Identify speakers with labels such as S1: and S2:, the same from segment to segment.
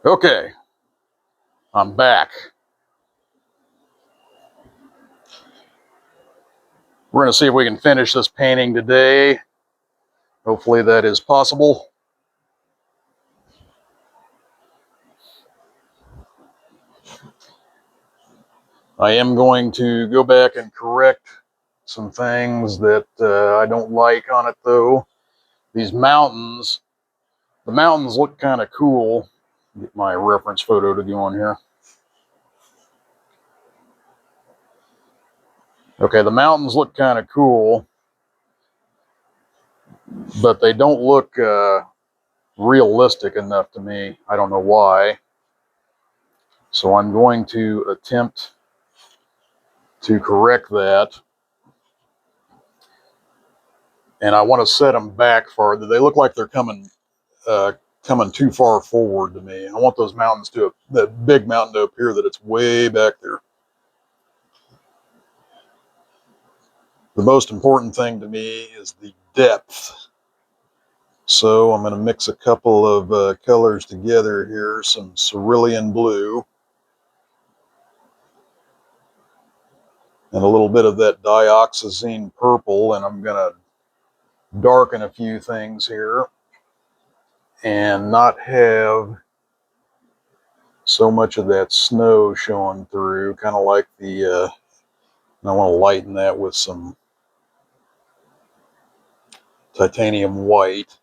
S1: Okay, I'm back. We're going to see if we can finish this painting today. Hopefully that is possible. I am going to go back and correct some things that I don't like on it though. These mountains, the mountains look kind of cool. Get my reference photo to go on here. Okay, the mountains look kind of cool, but they don't look realistic enough to me. I don't know why. So I'm going to attempt to correct that. And I want to set them back farther. They look like they're coming too far forward to me. I want those mountains to that big mountain to appear that it's way back there. The most important thing to me is the depth. So I'm going to mix a couple of colors together here, some cerulean blue and a little bit of that dioxazine purple, and I'm going to darken a few things here and not have so much of that snow showing through, kind of like I want to lighten that with some titanium white.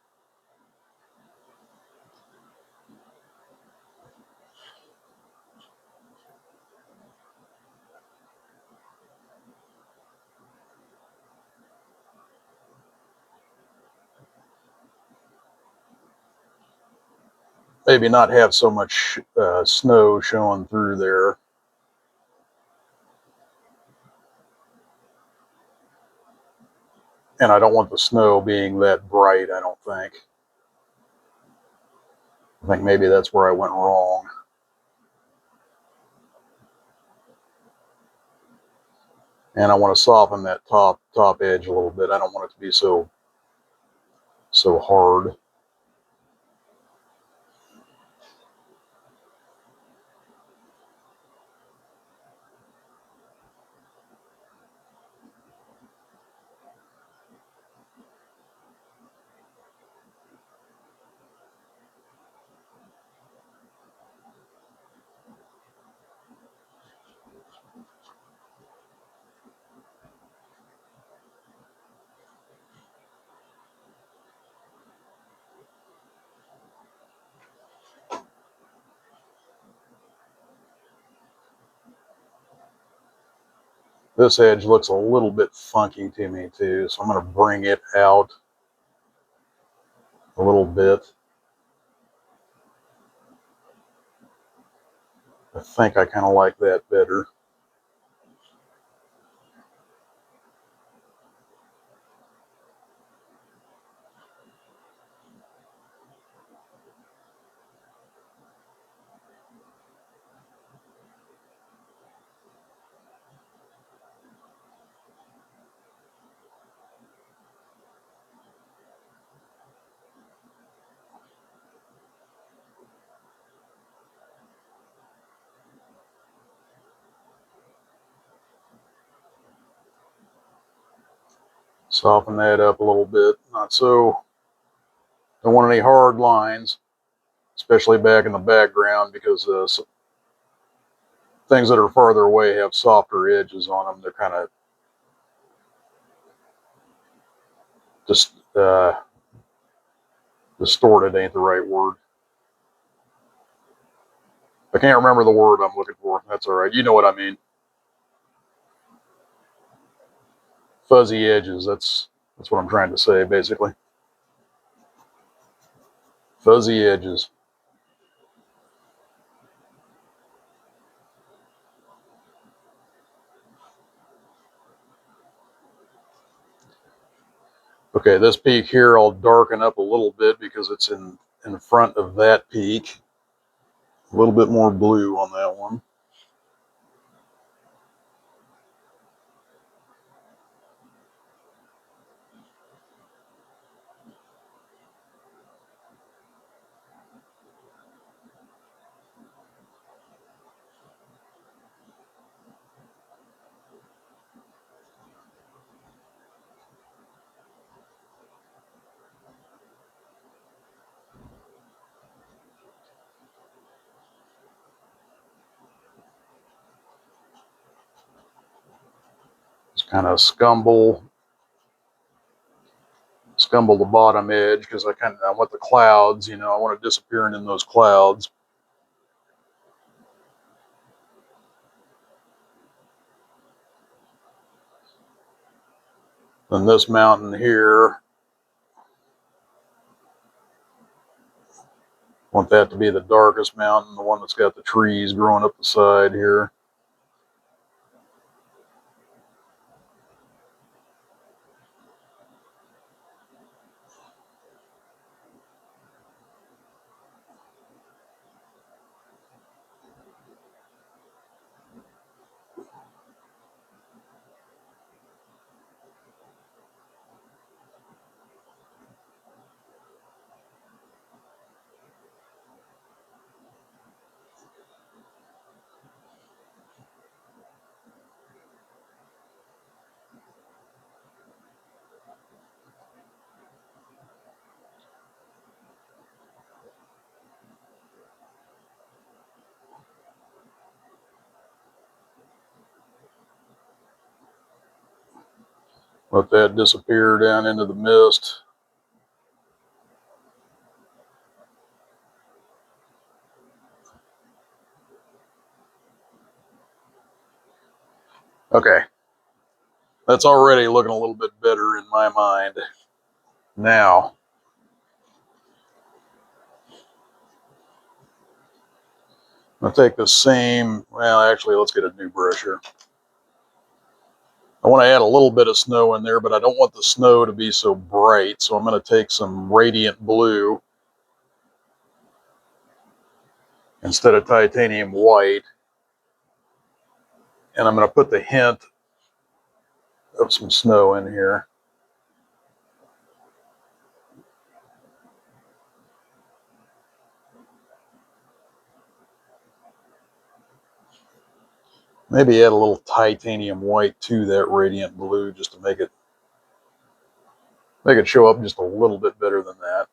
S1: Maybe not have so much snow showing through there. And I don't want the snow being that bright, I don't think. I think maybe that's where I went wrong. And I want to soften that top edge a little bit. I don't want it to be so hard. This edge looks a little bit funky to me too, so I'm going to bring it out a little bit. I think I kind of like that better. Soften that up a little bit. Not so, don't want any hard lines, especially back in the background, because things that are farther away have softer edges on them. They're kind of just distorted, ain't the right word. I can't remember the word I'm looking for. That's all right. You know what I mean. Fuzzy edges. That's what I'm trying to say, basically. Fuzzy edges. Okay, this peak here I'll darken up a little bit because it's in front of that peak. A little bit more blue on that one. kind of scumble the bottom edge because I want the clouds, you know, I want it disappearing in those clouds. Then this mountain here, want that to be the darkest mountain, the one that's got the trees growing up the side here. Let that disappear down into the mist. Okay, that's already looking a little bit better in my mind. Now, I'll take the same, well, actually, let's get a new brush here. I want to add a little bit of snow in there, but I don't want the snow to be so bright, so I'm going to take some radiant blue instead of titanium white, and I'm going to put the hint of some snow in here. Maybe add a little titanium white to that radiant blue just to make it show up just a little bit better than that.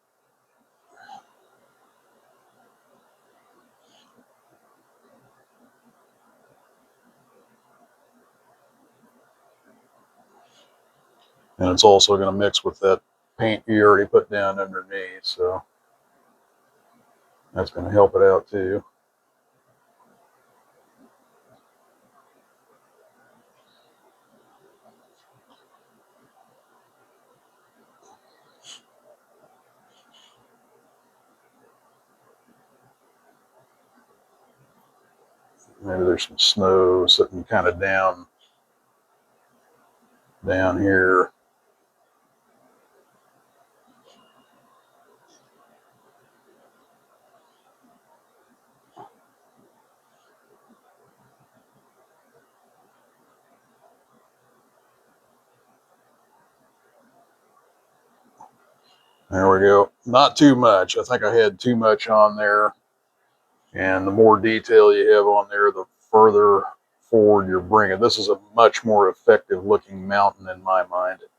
S1: And it's also going to mix with that paint you already put down underneath, so that's going to help it out too. Maybe there's some snow sitting kind of down here. There we go. Not too much. I think I had too much on there. And the more detail you have on there, the further forward you're bringing. This is a much more effective looking mountain in my mind. It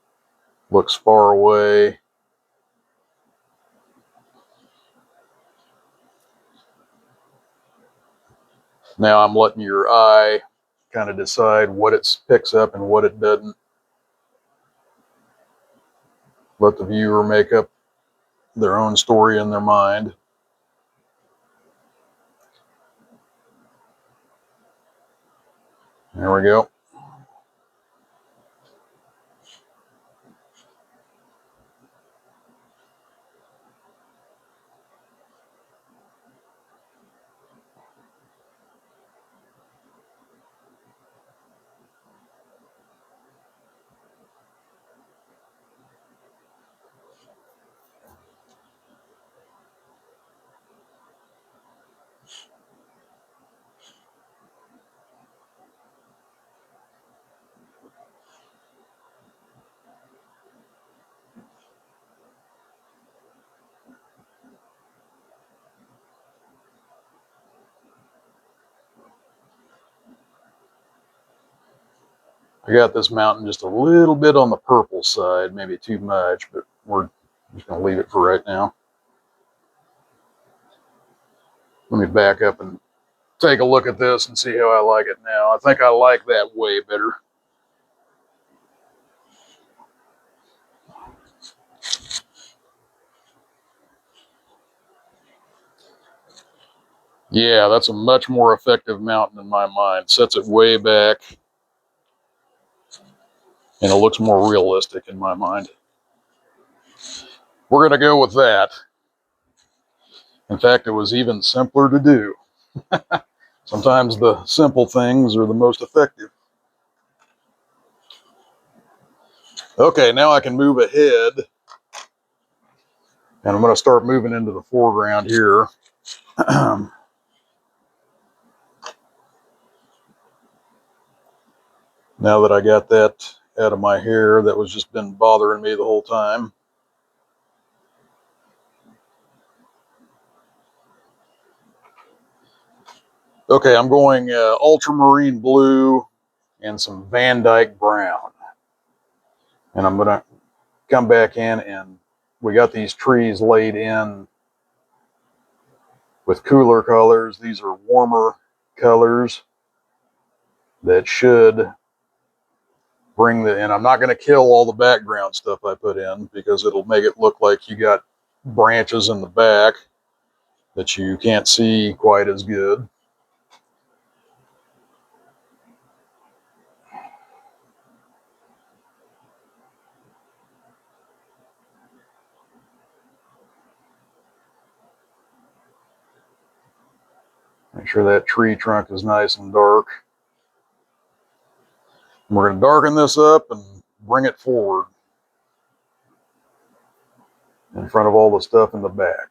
S1: looks far away. Now I'm letting your eye kind of decide what it picks up and what it doesn't. Let the viewer make up their own story in their mind. There we go. I got this mountain just a little bit on the purple side, maybe too much, but we're just going to leave it for right now. Let me back up and take a look at this and see how I like it now. I think I like that way better. Yeah, that's a much more effective mountain in my mind. Sets it way back, and it looks more realistic in my mind. We're going to go with that. In fact, it was even simpler to do. Sometimes the simple things are the most effective. Okay, now I can move ahead, and I'm going to start moving into the foreground here. Now that I got that out of my hair that was just been bothering me the whole time. Okay, I'm going ultramarine blue and some Van Dyke brown. And I'm going to come back in, and we got these trees laid in with cooler colors. These are warmer colors that should bring and I'm not going to kill all the background stuff I put in because it'll make it look like you got branches in the back that you can't see quite as good. Make sure that tree trunk is nice and dark. And we're going to darken this up and bring it forward in front of all the stuff in the back.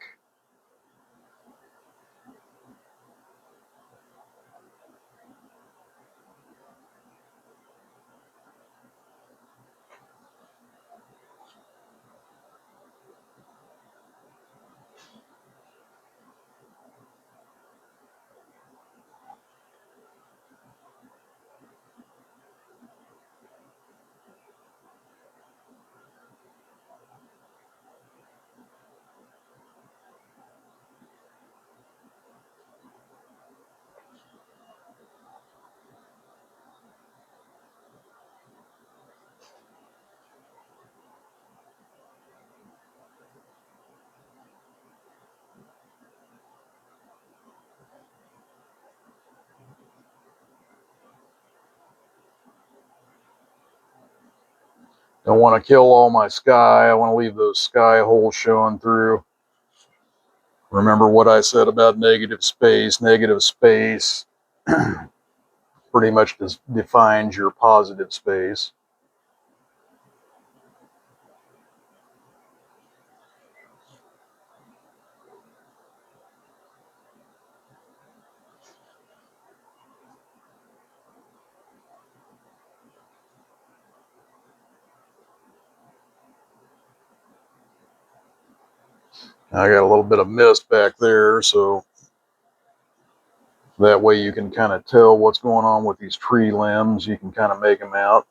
S1: Don't want to kill all my sky. I want to leave those sky holes showing through. Remember what I said about negative space. Negative space pretty much defines your positive space. I got a little bit of mist back there, so that way you can kind of tell what's going on with these tree limbs. You can kind of make them out.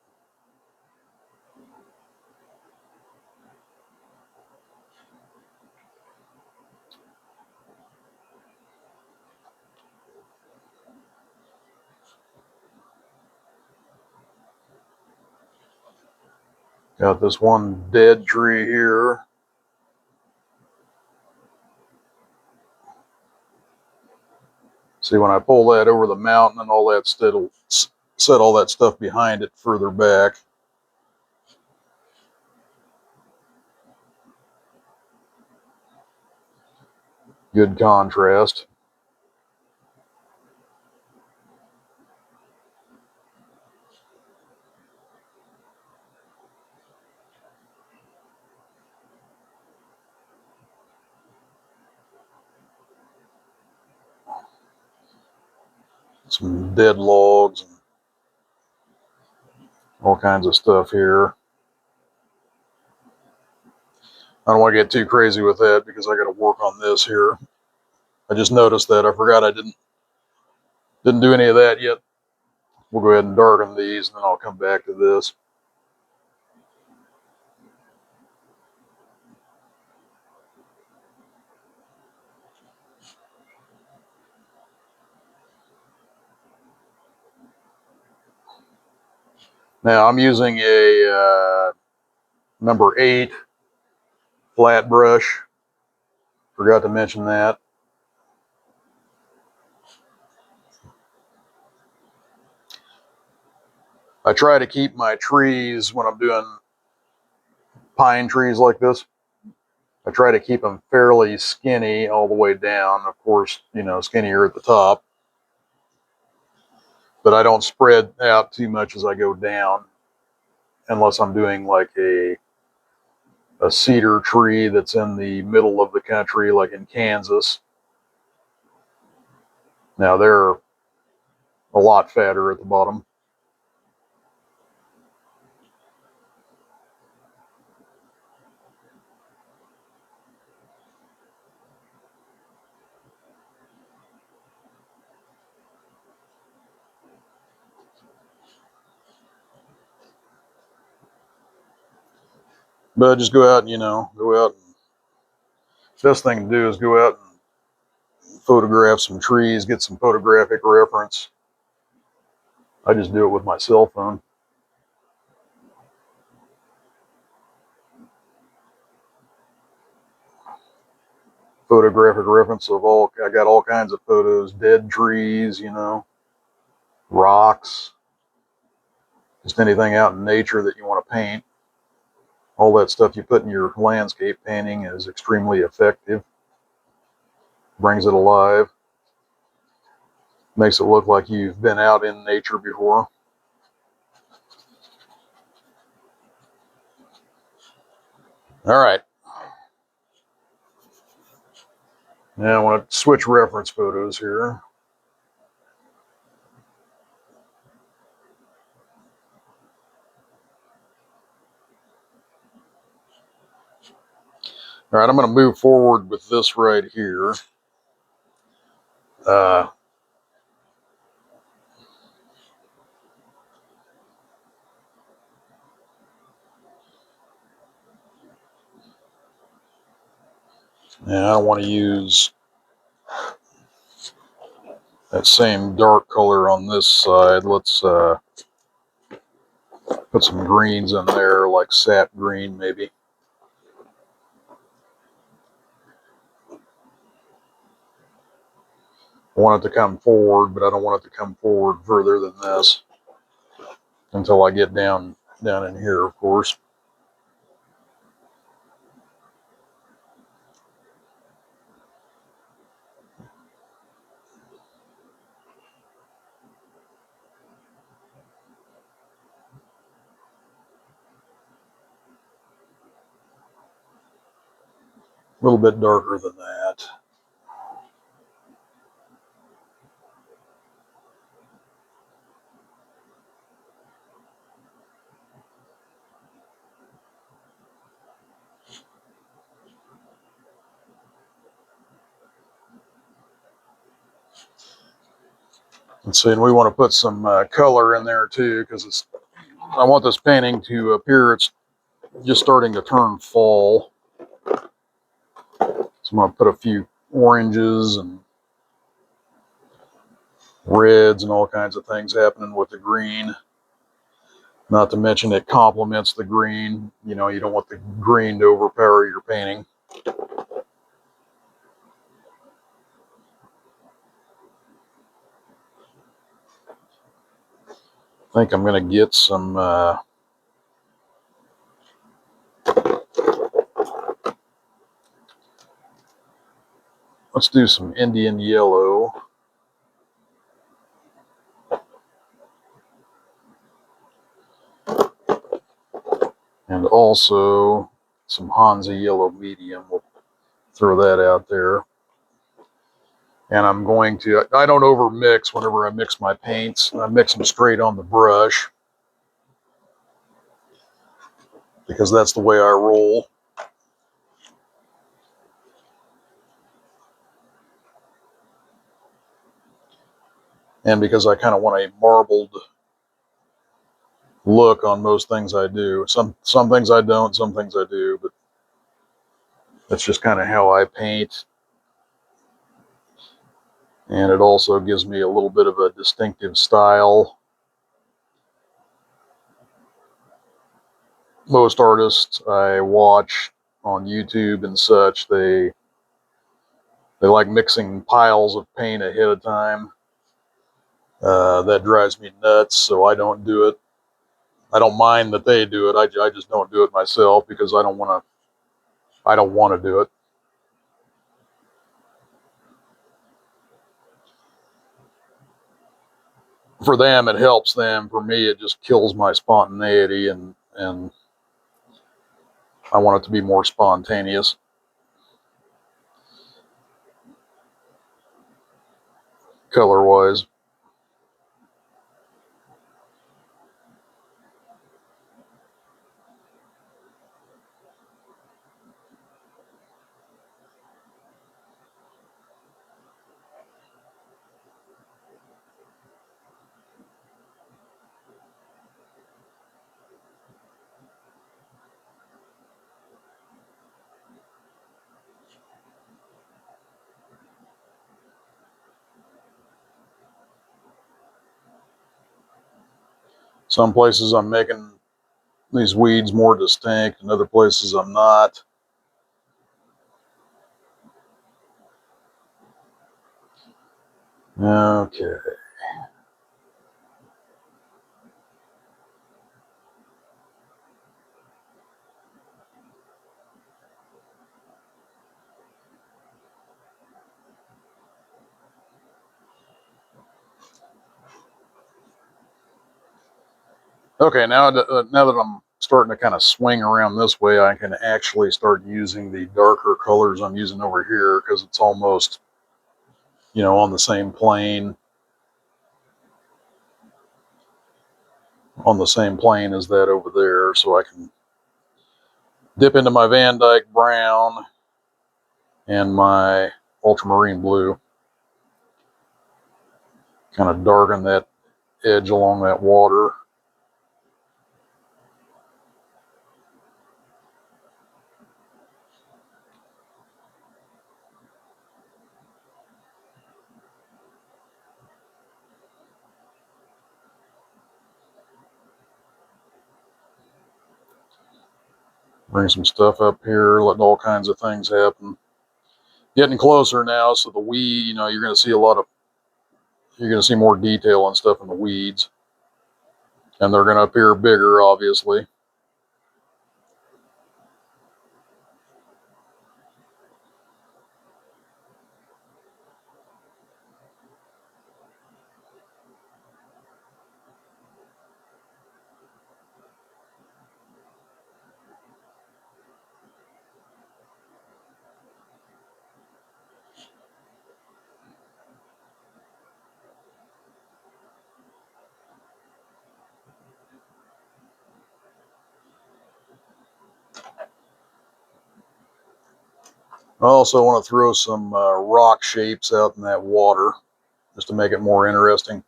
S1: Got this one dead tree here. See, when I pull that over the mountain and all that, it'll set all that stuff behind it further back. Good contrast. Some dead logs and all kinds of stuff here. I don't want to get too crazy with that because I got to work on this here. I just noticed that. I forgot I didn't do any of that yet. We'll go ahead and darken these, and then I'll come back to this. Now I'm using a number 8 flat brush. Forgot to mention that. I try to keep my trees, when I'm doing pine trees like this, I try to keep them fairly skinny all the way down. Of course, you know, skinnier at the top, but I don't spread out too much as I go down, unless I'm doing like a cedar tree that's in the middle of the country, like in Kansas. Now they're a lot fatter at the bottom. But just go out and, you know, go out. And, best thing to do is go out and photograph some trees, get some photographic reference. I just do it with my cell phone. Photographic reference of I got all kinds of photos, dead trees, you know, rocks, just anything out in nature that you want to paint. All that stuff you put in your landscape painting is extremely effective. Brings it alive. Makes it look like you've been out in nature before. All right. Now I want to switch reference photos here. All right, I'm going to move forward with this right here. Uh, and I don't want to use that same dark color on this side. Let's put some greens in there, like sap green maybe. I want it to come forward, but I don't want it to come forward further than this until I get down in here, of course. A little bit darker than that. Let's see, and we want to put some color in there too, because I want this painting to appear it's just starting to turn fall. So I'm going to put a few oranges and reds and all kinds of things happening with the green. Not to mention it complements the green. You know, you don't want the green to overpower your painting. I think I'm going to get some let's do some Indian yellow. And also some Hansa yellow medium. We'll throw that out there. And I'm going to, I don't over mix whenever I mix my paints. I mix them straight on the brush because that's the way I roll. And because I kind of want a marbled look on most things I do. Some things I don't, some things I do, but that's just kind of how I paint. And it also gives me a little bit of a distinctive style. Most artists I watch on YouTube and such, they like mixing piles of paint ahead of time. That drives me nuts, so I don't do it. I don't mind that they do it. I just don't do it myself because I don't want to do it. For them, it helps them. For me, it just kills my spontaneity, and I want it to be more spontaneous, color wise. Some places I'm making these weeds more distinct, and other places I'm not. Okay. Okay, now that I'm starting to kind of swing around this way, I can actually start using the darker colors I'm using over here because it's almost, on the same plane, as that over there. So I can dip into my Van Dyke brown and my ultramarine blue, kind of darken that edge along that water. Bring some stuff up here, letting all kinds of things happen. Getting closer now, so the weed, you're going to see you're going to see more detail and stuff in the weeds, and they're going to appear bigger, obviously. I also want to throw some rock shapes out in that water just to make it more interesting.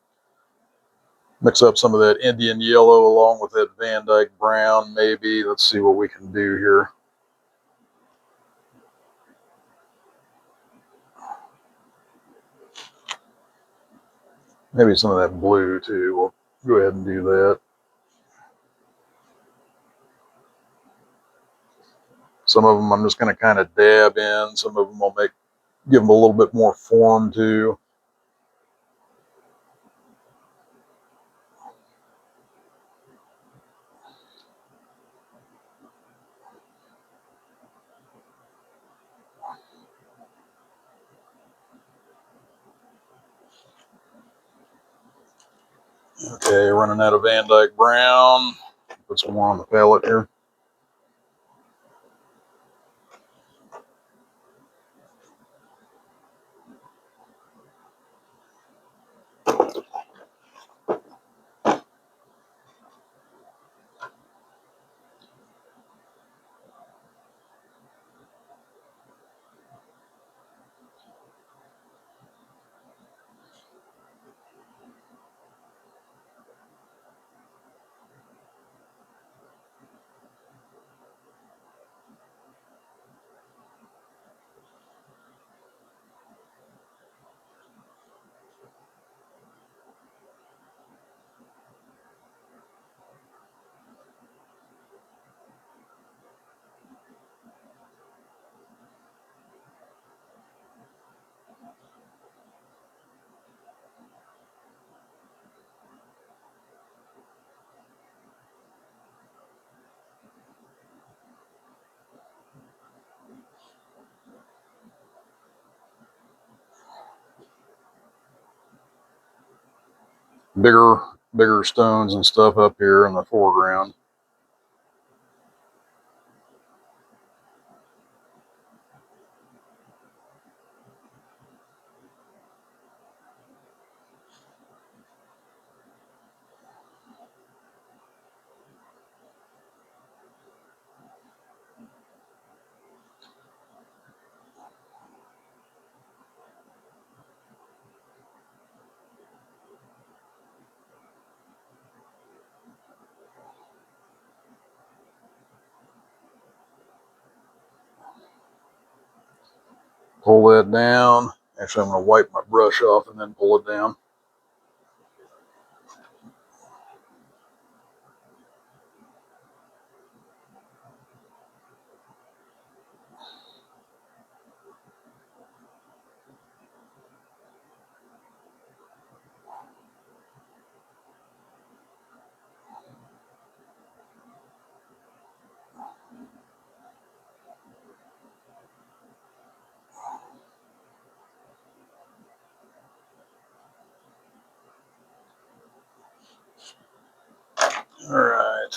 S1: Mix up some of that Indian yellow along with that Van Dyke brown, maybe. Let's see what we can do here. Maybe some of that blue too. We'll go ahead and do that. Some of them I'm just going to kind of dab in. Some of them I'll give them a little bit more form too. Okay, running out of Van Dyke brown. Put some more on the palette here. bigger stones and stuff up here in the foreground. Pull that down. Actually, I'm going to wipe my brush off and then pull it down. All right.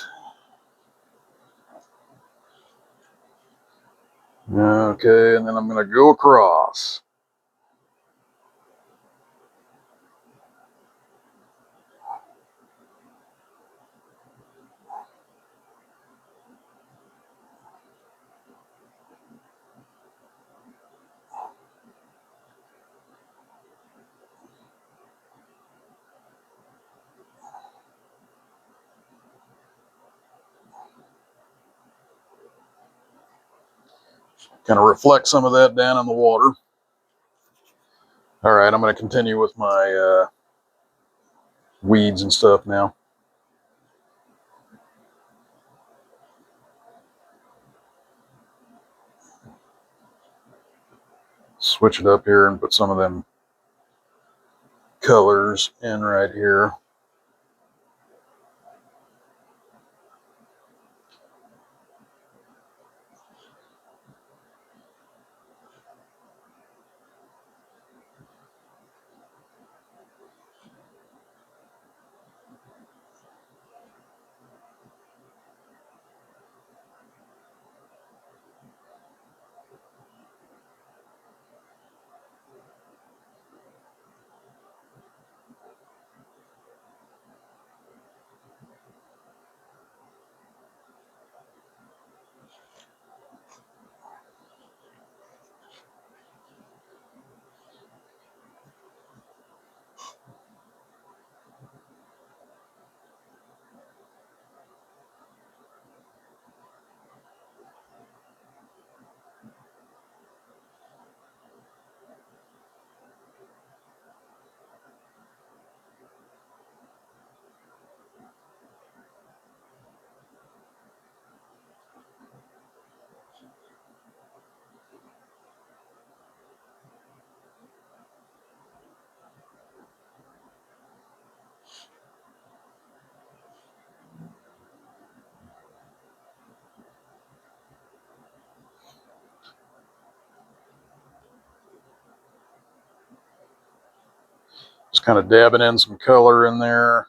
S1: Okay, and then I'm going to go across. Kind of reflect some of that down in the water. All right, I'm going to continue with my weeds and stuff now. Switch it up here and put some of them colors in right here. Just kind of dabbing in some color in there.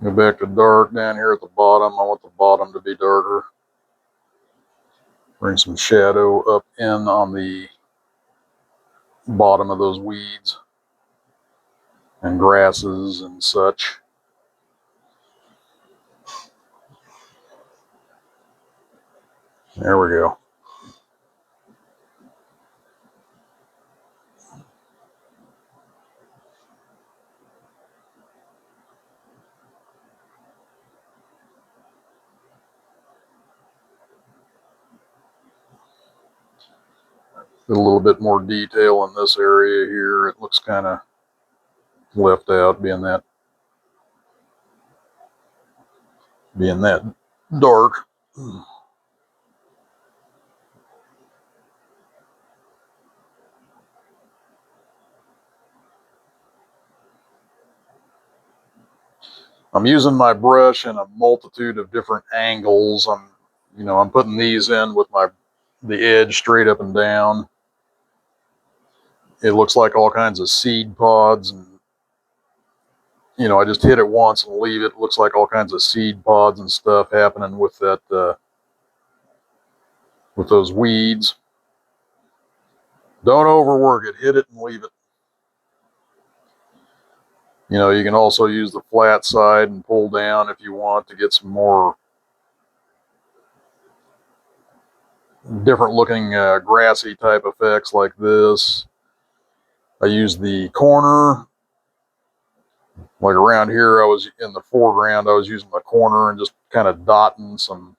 S1: Go back to dark down here at the bottom. I want the bottom to be darker. Bring some shadow up in on the bottom of those weeds and grasses and such. There we go. A little bit more detail in this area here. It looks kind of left out, being that dark. I'm using my brush in a multitude of different angles. I'm putting these in with the edge straight up and down. It looks like all kinds of seed pods, and I just hit it once and leave it. It looks like all kinds of seed pods and stuff happening with with those weeds. Don't overwork it. Hit it and leave it. You can also use the flat side and pull down if you want to get some more different looking grassy type effects like this. I use the corner. Like around here, I was in the foreground, I was using the corner and just kind of dotting some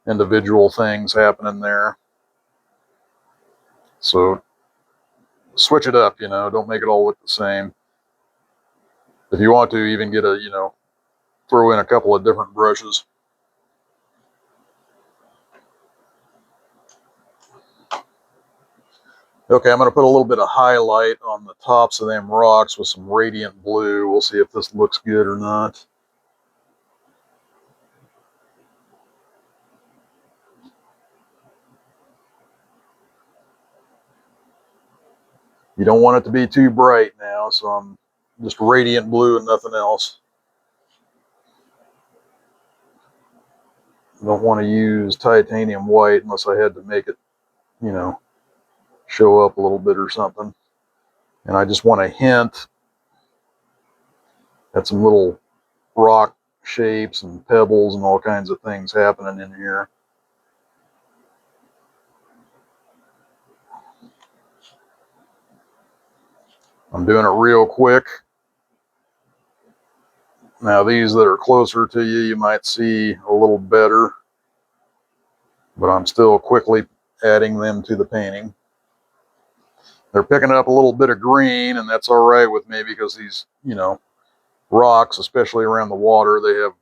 S1: individual things happening there. So switch it up, don't make it all look the same. If you want to, even throw in a couple of different brushes. Okay, I'm going to put a little bit of highlight on the tops of them rocks with some radiant blue. We'll see if this looks good or not. You don't want it to be too bright now, so I'm just radiant blue and nothing else. I don't want to use titanium white unless I had to make it, show up a little bit or something. And I just want to hint at some little rock shapes and pebbles and all kinds of things happening in here. I'm doing it real quick. Now these that are closer to you, you might see a little better, but I'm still quickly adding them to the painting. They're picking up a little bit of green, and that's all right with me because these, rocks, especially around the water, a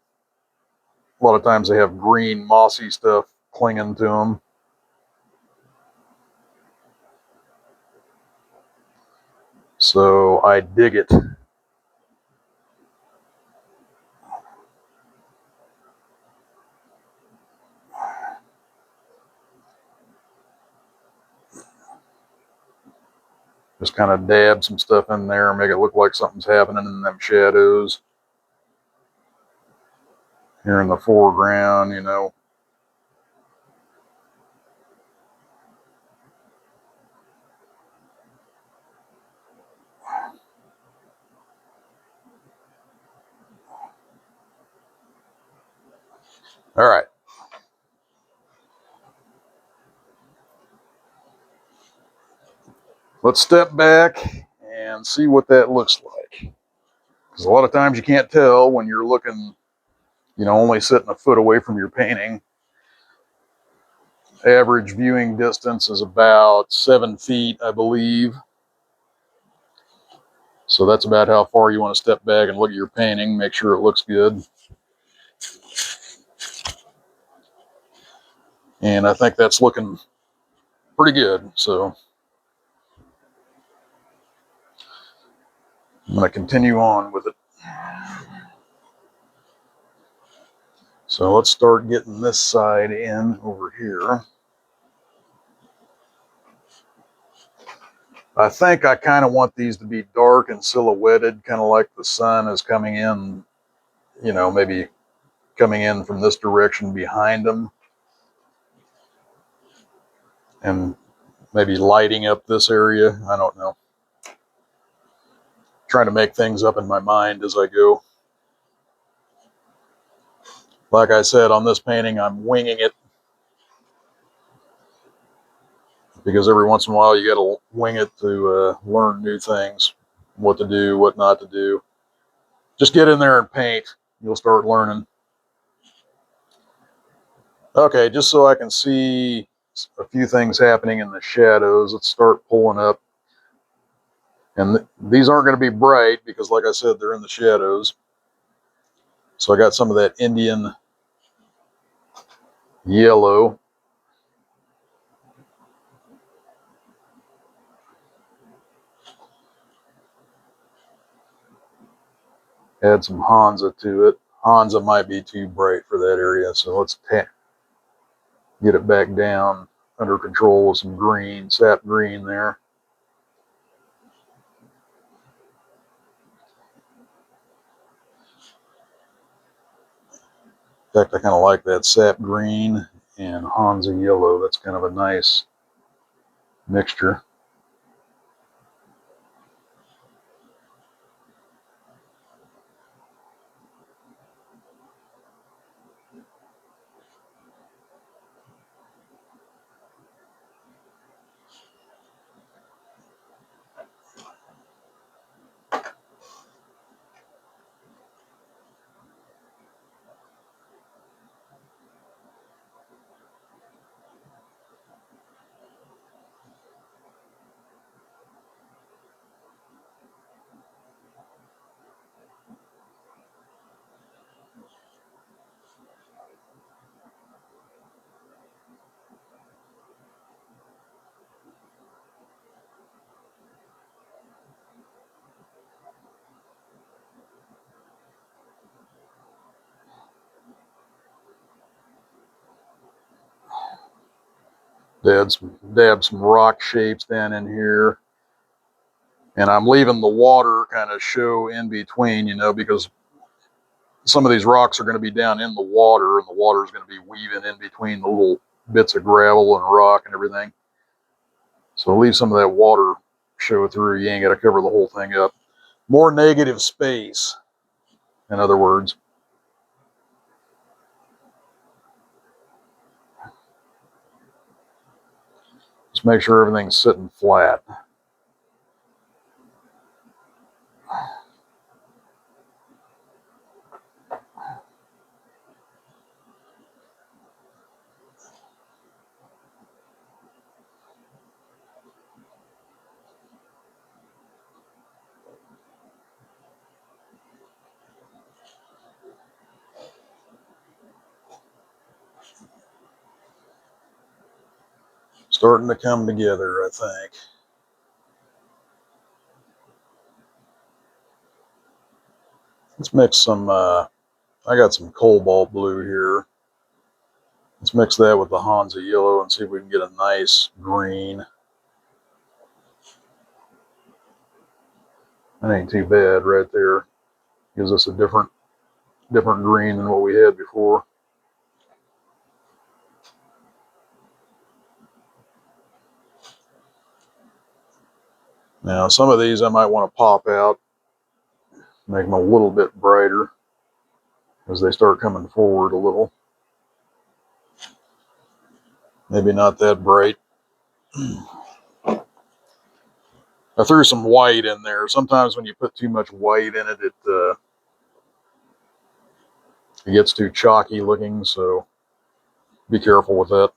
S1: lot of times they have green mossy stuff clinging to them. So I dig it. Just kind of dab some stuff in there and make it look like something's happening in them shadows. Here in the foreground, All right. Let's step back and see what that looks like. Because a lot of times you can't tell when you're looking, only sitting a foot away from your painting. Average viewing distance is about 7 feet, I believe. So that's about how far you want to step back and look at your painting, make sure it looks good. And I think that's looking pretty good. So I'm going to continue on with it. So let's start getting this side in over here. I think I kind of want these to be dark and silhouetted, kind of like the sun is coming in, maybe coming in from this direction behind them. And maybe lighting up this area. I don't know. Trying to make things up in my mind as I go. Like I said, on this painting, I'm winging it. Because every once in a while you got to wing it to learn new things, what to do, what not to do. Just get in there and paint. You'll start learning. Okay, just so I can see a few things happening in the shadows, let's start pulling up. And these aren't going to be bright because, like I said, they're in the shadows. So I got some of that Indian yellow. Add some Hansa to it. Hansa might be too bright for that area, so let's get it back down under control with some green, sap green there. In fact, I kind of like that sap green and Hansa yellow. That's kind of a nice mixture. Dab some rock shapes down in here. And I'm leaving the water kind of show in between, because some of these rocks are going to be down in the water, and the water is going to be weaving in between the little bits of gravel and rock and everything. So leave some of that water show through. You ain't got to cover the whole thing up. More negative space, in other words. Just make sure everything's sitting flat. Starting to come together, I think. Let's mix some, I got some cobalt blue here. Let's mix that with the Hansa yellow and see if we can get a nice green. That ain't too bad right there. Gives us a different green than what we had before. Now, some of these I might want to pop out, make them a little bit brighter as they start coming forward a little. Maybe not that bright. I threw some white in there. Sometimes when you put too much white in it, it gets too chalky looking, so be careful with that.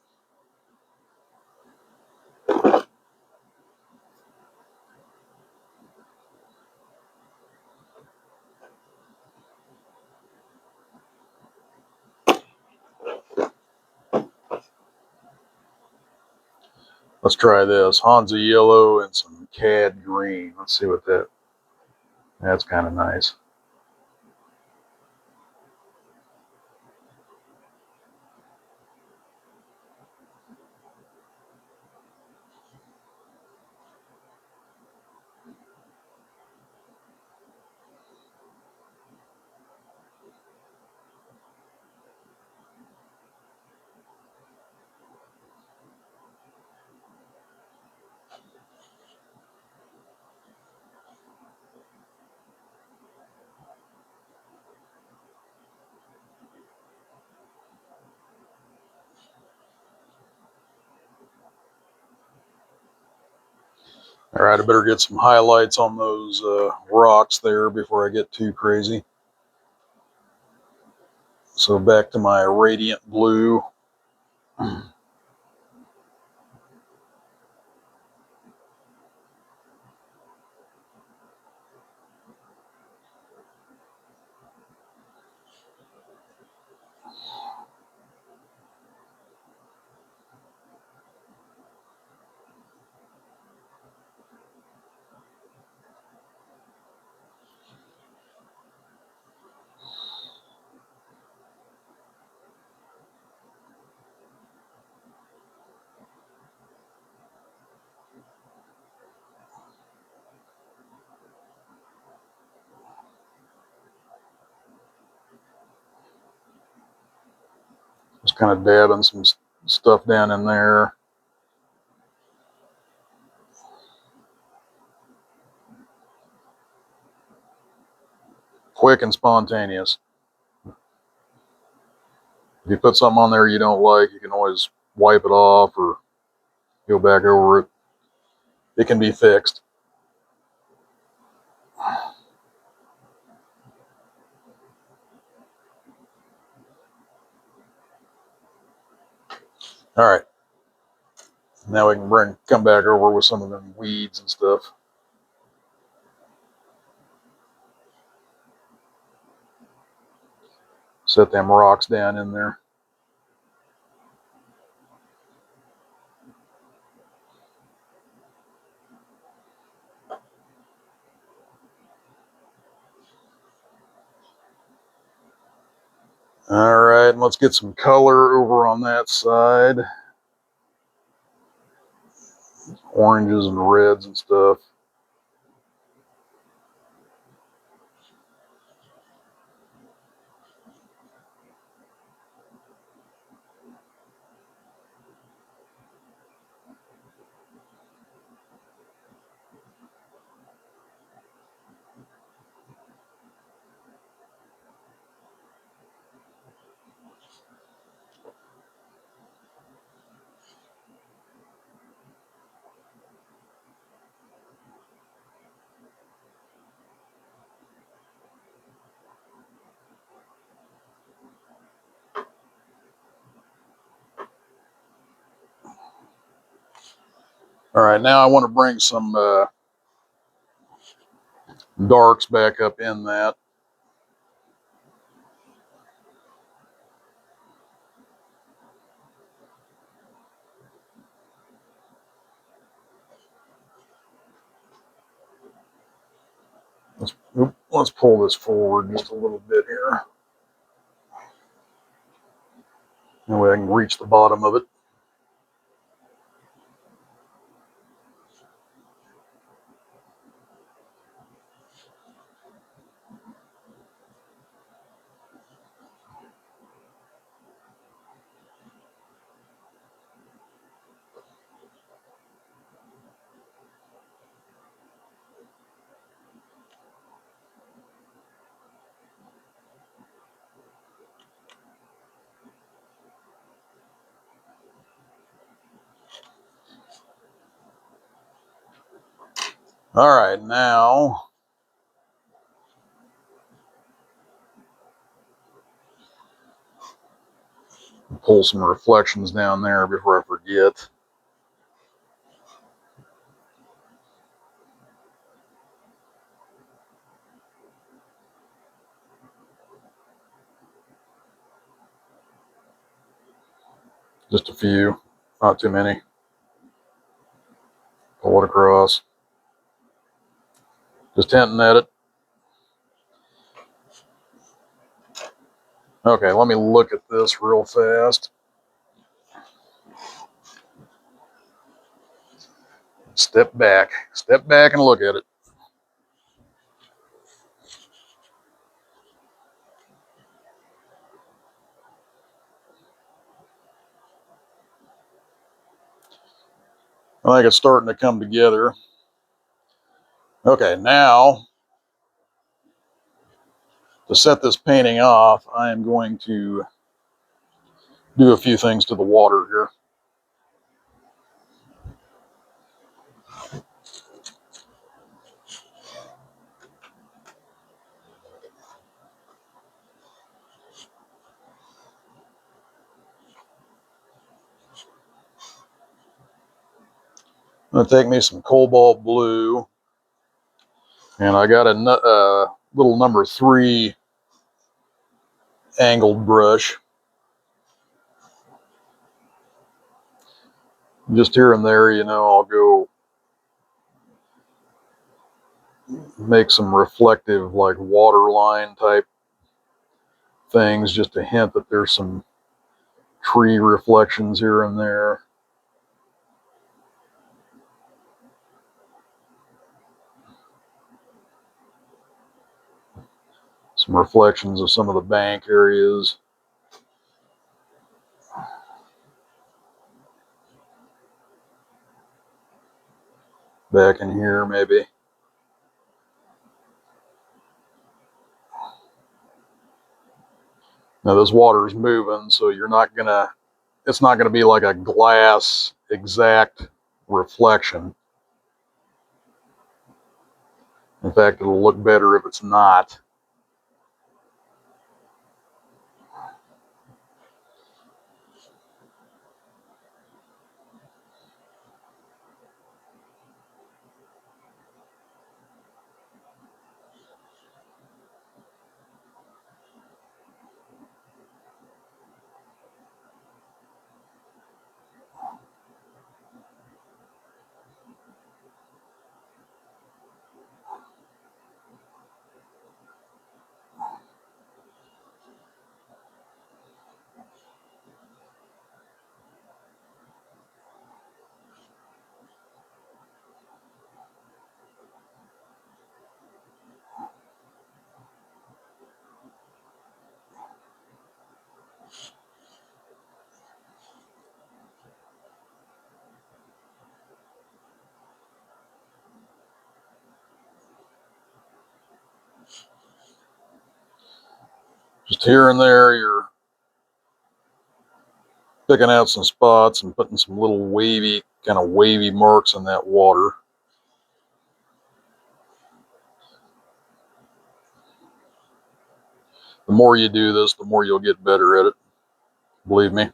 S1: Let's try this. Hansa yellow and some cad green. Let's see what that's kind of nice. All right, I better get some highlights on those rocks there before I get too crazy. So back to my radiant blue. kind of dabbing some stuff down in there. Quick and spontaneous. If you put something on there you don't like, you can always wipe it off or go back over it. It can be fixed. All right. Now we can come back over with some of them weeds and stuff. Set them rocks down in there. All right, let's get some color over on that side. Oranges and reds and stuff. All right, now I want to bring some darks back up in that. Let's pull this forward just a little bit here. That way I can reach the bottom of it. All right, now pull some reflections down there before I forget. Just a few, not too many. Pull it across. Just hinting at it. Okay, let me look at this real fast. Step back and look at it. I think it's starting to come together. Okay, now to set this painting off, I am going to do a few things to the water here. I'm going to take me some cobalt blue, and I got a little number 3 angled brush. Just here and there, you know, I'll go make some reflective, like waterline type things, just to hint that there's some tree reflections here and there. Some reflections of some of the bank areas. back in here maybe. Now this water is moving, so it's not gonna be like a glass exact reflection. In fact, it'll look better if it's not. Just here and there, you're picking out some spots and putting some little kind of wavy marks in that water. The more you do this, the more you'll get better at it. Believe me.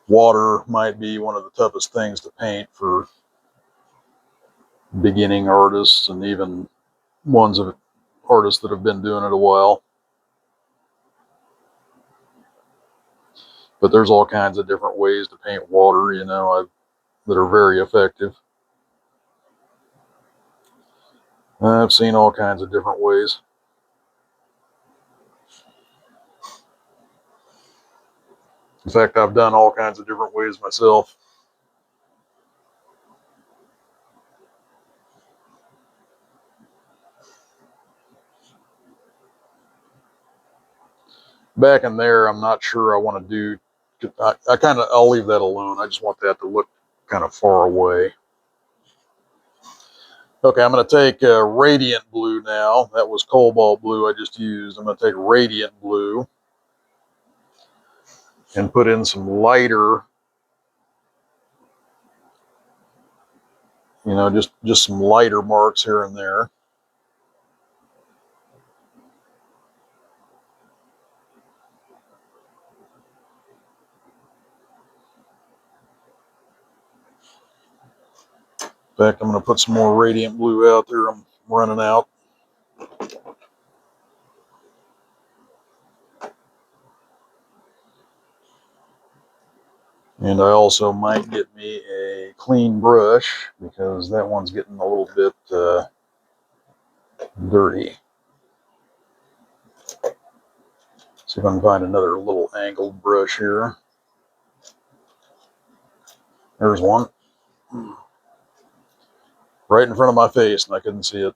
S1: Water might be one of the toughest things to paint for beginning artists and even artists that have been doing it a while. But there's all kinds of different ways to paint water, that are very effective. I've seen all kinds of different ways. In fact, I've done all kinds of different ways myself. Back in there, I'm not sure I want to do. I'll leave that alone. I just want that to look kind of far away. Okay, I'm going to take radiant blue now. That was cobalt blue I just used. I'm going to take radiant blue and put in some lighter, just some lighter marks here and there. In fact, I'm going to put some more radiant blue out there. I'm running out. And I also might get me a clean brush because that one's getting a little bit dirty. See if I can find another little angled brush here. There's one. Right in front of my face, and I couldn't see it.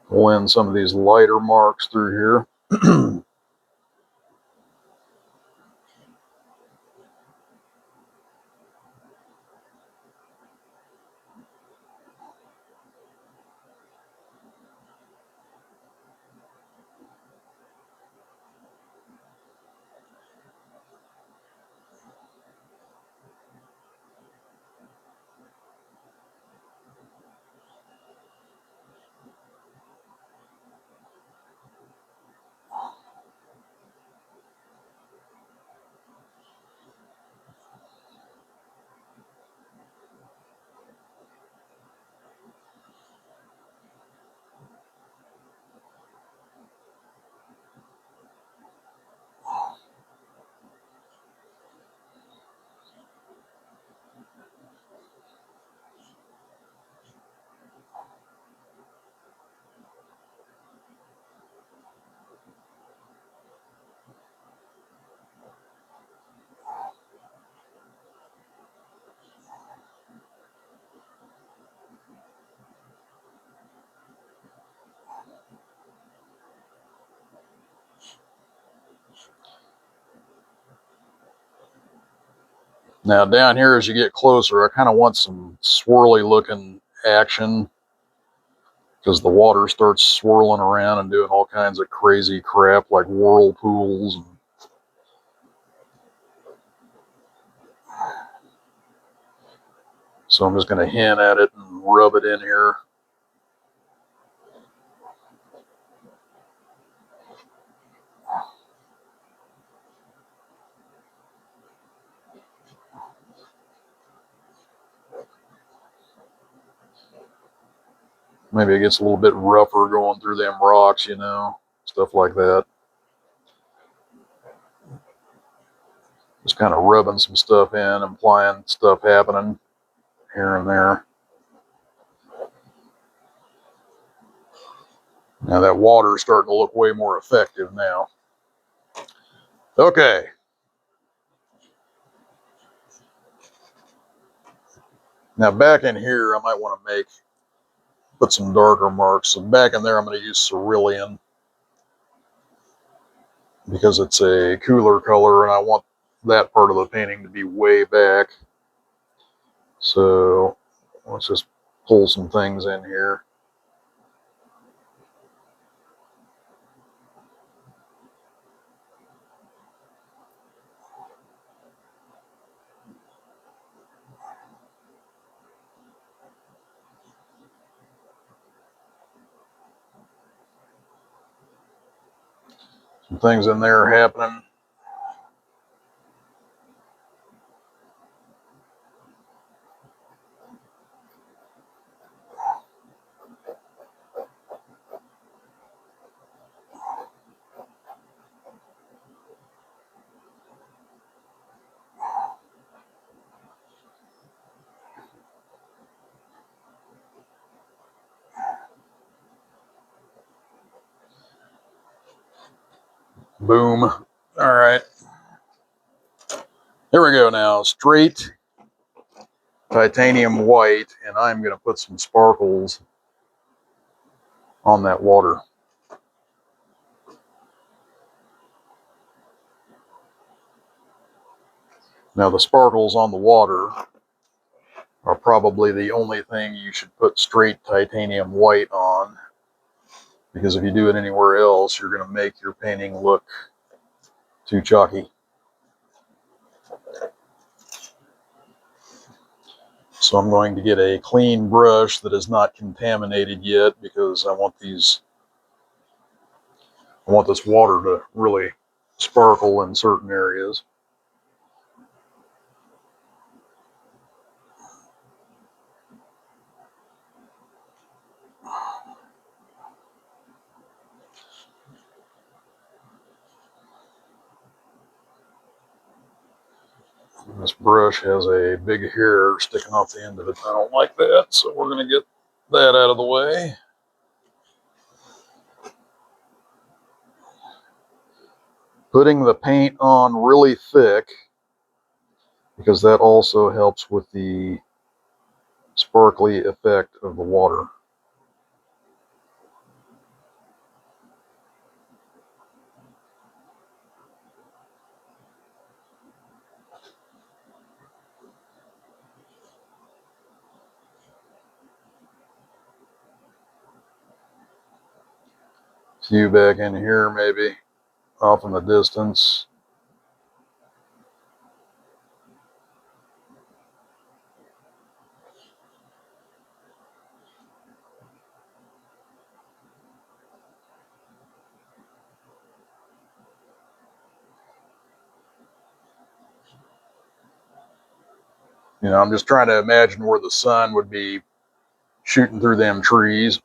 S1: Pull in some of these lighter marks through here. Now down here, as you get closer, I kind of want some swirly looking action, because the water starts swirling around and doing all kinds of crazy crap like whirlpools. So I'm just going to hint at it and rub it in here. Maybe it gets a little bit rougher going through them rocks, you know, stuff like that. Just kind of rubbing some stuff in, implying stuff happening here and there. Now that water is starting to look way more effective now. Okay. Now back in here, I might want to put some darker marks. So back in there, I'm going to use cerulean, because it's a cooler color and I want that part of the painting to be way back. So let's just pull some things in here. Some things in there happening. Boom. All right. There we go now. Straight titanium white, and I'm going to put some sparkles on that water. Now the sparkles on the water are probably the only thing you should put straight titanium white on, because if you do it anywhere else, you're going to make your painting look too chalky. So I'm going to get a clean brush that is not contaminated yet, because I want this water to really sparkle in certain areas. This brush has a big hair sticking off the end of it. I don't like that, so we're going to get that out of the way. Putting the paint on really thick, because that also helps with the sparkly effect of the water. A few back in here, maybe off in the distance. You know, I'm just trying to imagine where the sun would be shooting through them trees.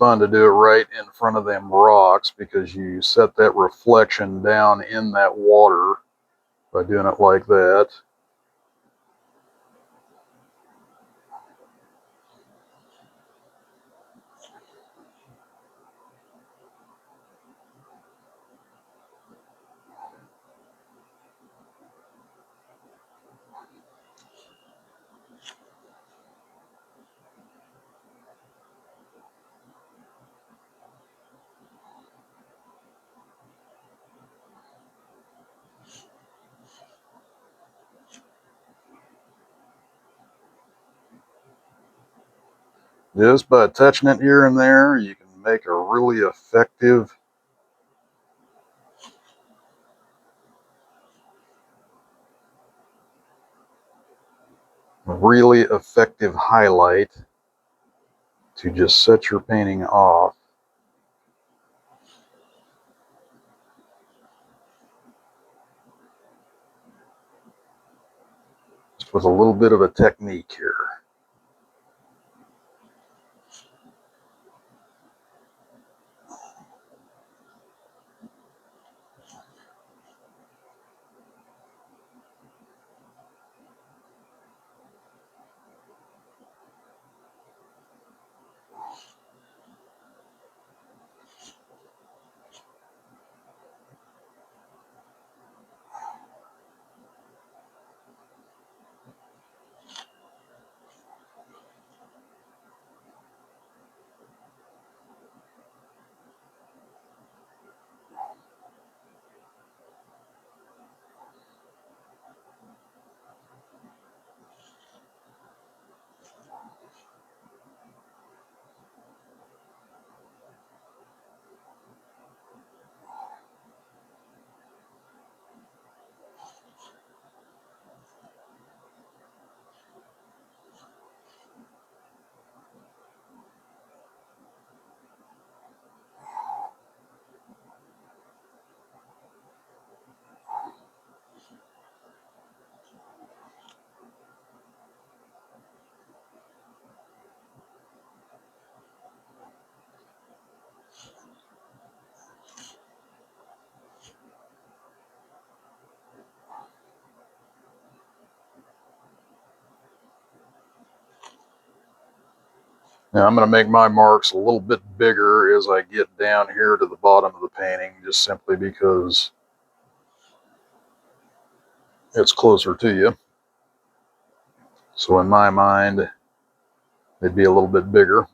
S1: fun to do it right in front of them rocks because you set that reflection down in that water by doing it like that. Just by touching it here and there, you can make a really effective highlight to just set your painting off. Just with a little bit of a technique here. Now I'm going to make my marks a little bit bigger as I get down here to the bottom of the painting, just simply because it's closer to you. So in my mind, it'd be a little bit bigger.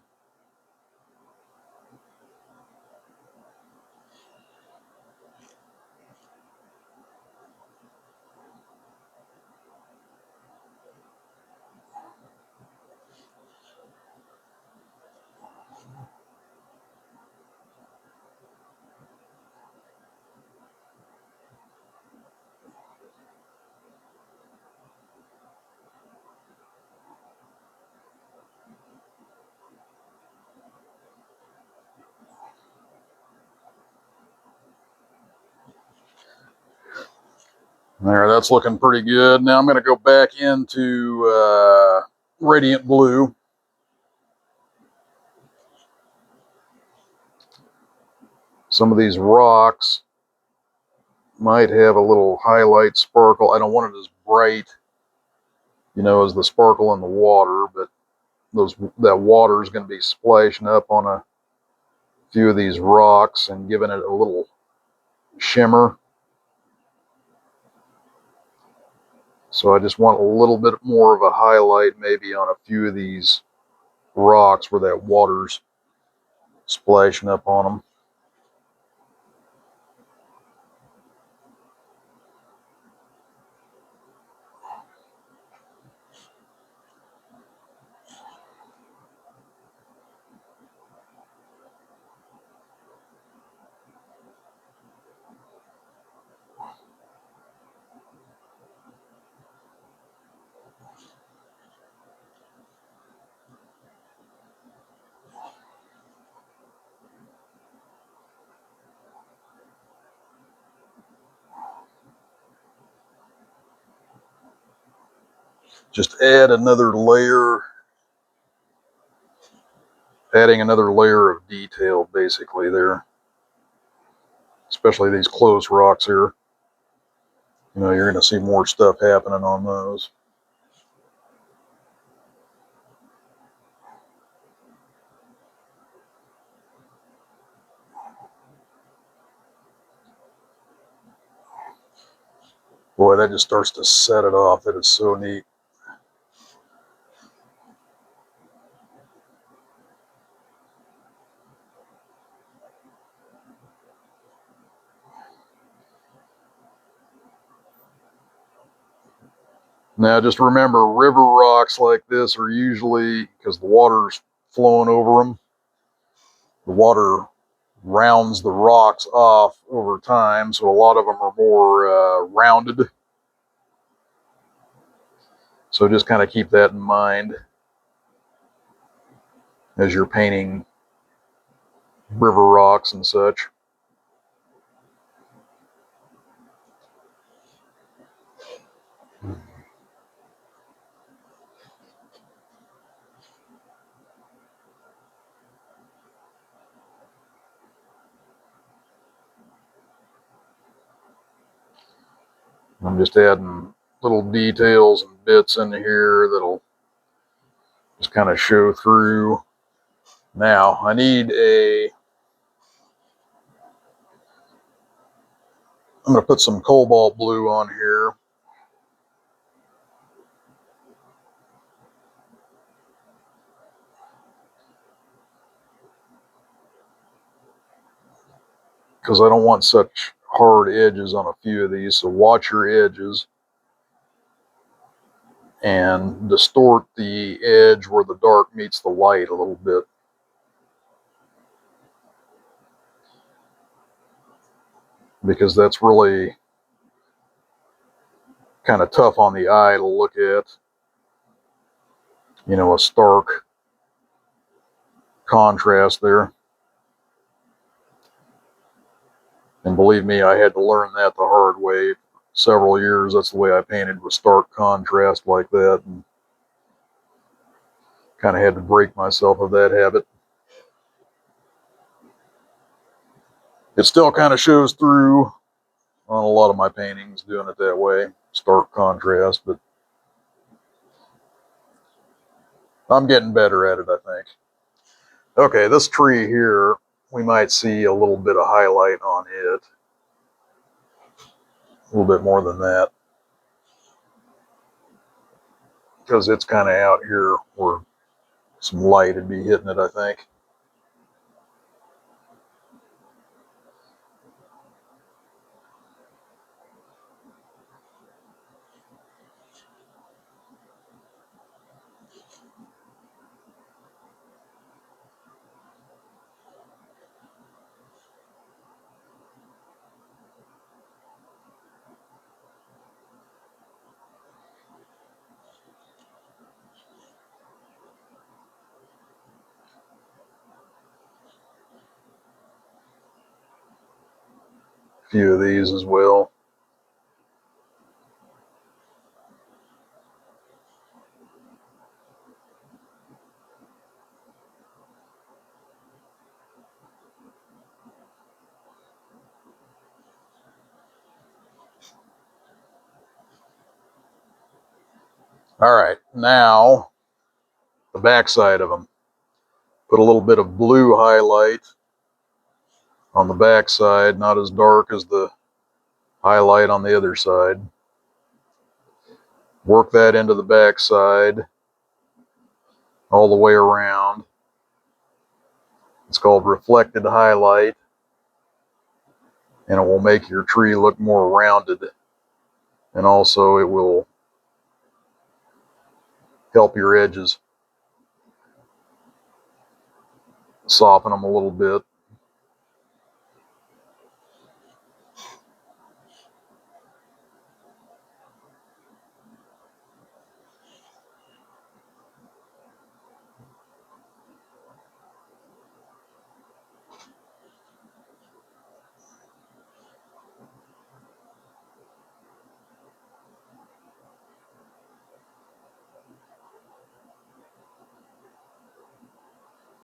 S1: There, that's looking pretty good. Now I'm going to go back into Radiant Blue. Some of these rocks might have a little highlight sparkle. I don't want it as bright, as the sparkle in the water, but that water is going to be splashing up on a few of these rocks and giving it a little shimmer. So I just want a little bit more of a highlight maybe on a few of these rocks where that water's splashing up on them. Just add another layer adding another layer of detail basically there, especially these close rocks here. You know, you're going to see more stuff happening on those. Boy, that just starts to set it off. That is so neat. Now, just remember, river rocks like this are usually, because the water's flowing over them, the water rounds the rocks off over time, so a lot of them are more rounded. So just kind of keep that in mind as you're painting river rocks and such. I'm just adding little details and bits in here that'll just kind of show through. Now, I need I'm going to put some cobalt blue on here. Because I don't want such hard edges on a few of these, so watch your edges and distort the edge where the dark meets the light a little bit. Because that's really kind of tough on the eye to look at. You know, a stark contrast there. And believe me, I had to learn that the hard way. Several years, that's the way I painted, with stark contrast like that. And kind of had to break myself of that habit. It still kind of shows through on a lot of my paintings doing it that way, stark contrast, but I'm getting better at it, I think. Okay, this tree here, we might see a little bit of highlight on it. A little bit more than that. Because it's kind of out here where some light would be hitting it, I think. A few of these as well. All right, now the back side of them. Put a little bit of blue highlight on the back side, not as dark as the highlight on the other side. Work that into the back side all the way around. It's called reflected highlight, and it will make your tree look more rounded, and also it will help your edges, soften them a little bit.